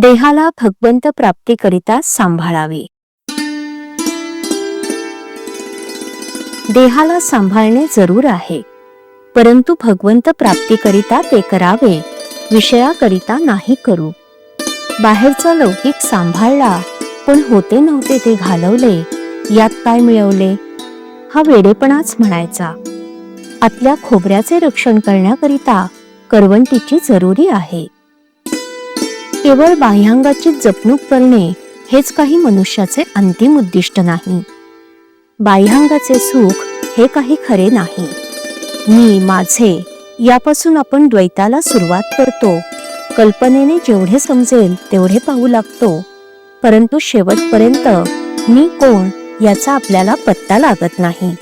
देहाला भगवंत प्राप्तीकरिता सांभाळावे. देहाला सांभाळणे जरूर आहे, परंतु भगवंत प्राप्तीकरिता ते करावे, विषयाकरिता नाही करू. बाहेरचा लौकिक सांभाळला, पण होते नव्हते ते घालवले, यात काय मिळवले? हा वेडेपणाच म्हणायचा. आतल्या खोबऱ्याचे रक्षण करण्याकरिता करवंटीची जरुरी आहे. केवळ बाह्यांगाची जपणूक करणे हेच काही मनुष्याचे अंतिम उद्दिष्ट नाही. बाह्यांगाचे सुख हे काही खरे नाही. मी माझे यापासून आपण द्वैताला सुरुवात करतो. कल्पनेने जेवढे समजेल तेवढे पाहू लागतो, परंतु शेवटपर्यंत मी कोण याचा आपल्याला पत्ता लागत नाही.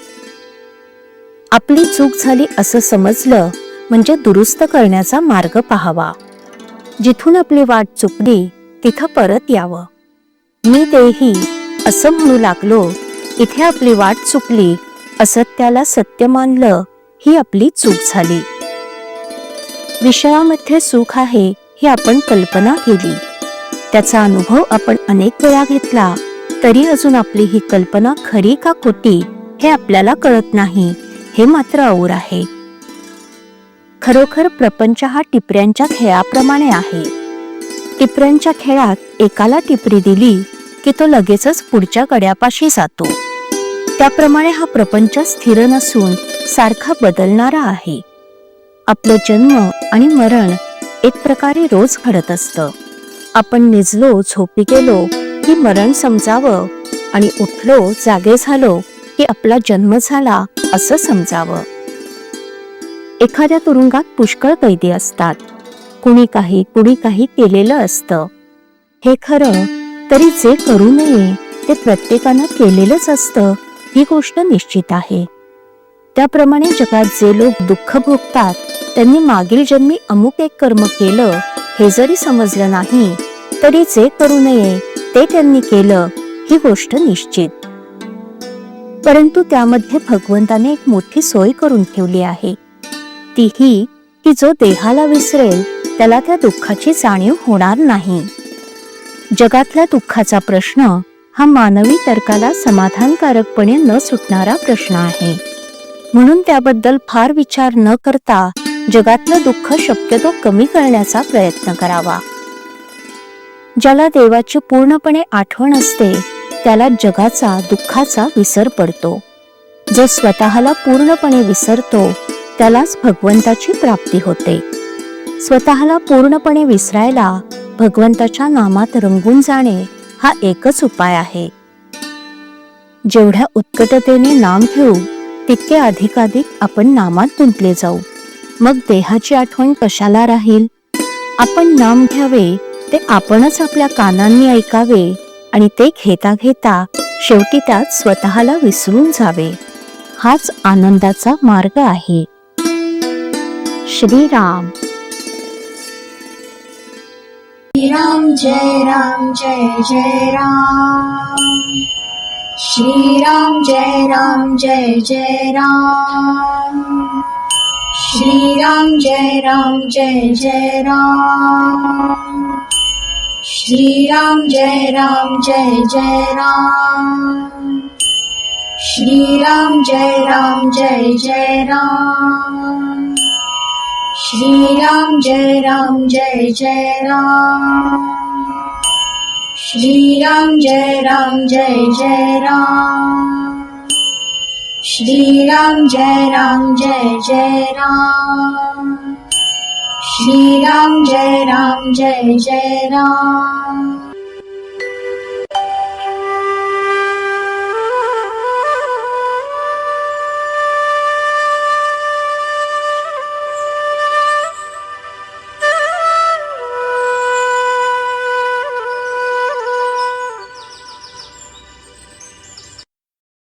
आपली चूक झाली असं समजलं म्हणजे दुरुस्त करण्याचा मार्ग पाहावा. जिथून आपली वाट चुकली तिथं परत यावं. मी देही असं म्हणू लागलो, इथे आपली वाट चुकली, असत्याला सत्य मानलं, ही आपली चूक झाली. विषयामध्ये सुख आहे ही आपण कल्पना केली, त्याचा अनुभव आपण अनेक वेळा घेतला, तरी अजून आपली ही कल्पना खरी का खोटी हे आपल्याला कळत नाही, हे मात्र और आहे. खरोखर प्रपंच हा टिपऱ्यांच्या खेळाप्रमाणे आहे. टिपऱ्यांच्या खेळात एकाला टिपरी दिली की तो लगेचच पुढच्या कड्यापाशी जातो. त्याप्रमाणे हा प्रपंच स्थिर नसून सारखा बदलणारा आहे. आपलं जन्म आणि मरण एक प्रकारे रोज घडत असतं. आपण निजलो, झोपी गेलो की मरण समजावं, आणि उठलो, जागे झालो की आपला जन्म झाला असं समजावं. एखाद्या तुरुंगात पुष्कळ कैदी असतात. कुणी काही केलेलं असतं. हे खरं, तरी जे करू नये ते प्रत्येकानं केलेलंच असतं, ही गोष्ट निश्चित आहे. त्याप्रमाणे जगात जे लोक दुःख भोगतात त्यांनी मागील जन्मी अमुक एक कर्म केलं हे जरी समजलं नाही, तरी जे करू नये ते त्यांनी केलं, ही गोष्ट निश्चित. परंतु त्यामध्ये भगवंताने एक मोठी सोय करून ठेवली आहे. ती ही की जो देहाला विसरेल त्याला त्या दुःखाची जाणीव होणार नाही. जगातल्या दुःखाचा प्रश्न हा मानवी तर्काला समाधानकारकपणे न सुटणारा प्रश्न आहे. म्हणून त्याबद्दल फार विचार न करता जगातलं दुःख शक्यतो कमी करण्याचा प्रयत्न करावा. ज्याला देवाची पूर्णपणे आठवण असते त्याला जगाचा, दुःखाचा विसर पडतो. जो स्वतःला पूर्णपणे विसरतो त्यालाच भगवंताची प्राप्ती होते. स्वतःला पूर्णपणे विसरायला भगवंताच्या नामात रंगून जाणे हा एकच उपाय आहे. जेवढ्या उत्कटतेने नाम घेऊ तितके अधिकाधिक आपण नामात गुंतले जाऊ. मग देहाची आठवण कशाला राहील? आपण नाम घ्यावे ते आपणच आपल्या कानांनी ऐकावे, आणि ते घेता घेता शेवटी त्यात स्वतःला विसरून जावे. हाच आनंदाचा मार्ग आहे. श्रीराम. श्रीराम जय राम जय जय राम. श्रीराम जय राम जय जय राम. श्रीराम जय राम जय जय राम. श्रीराम जय राम जय जय राम. श्रीराम जय राम जय जय राम. श्रीराम जय राम जय जय राम. श्रीराम जय राम जय जय राम. श्रीराम जय राम जय जय राम. श्रीराम जय राम जय जय राम.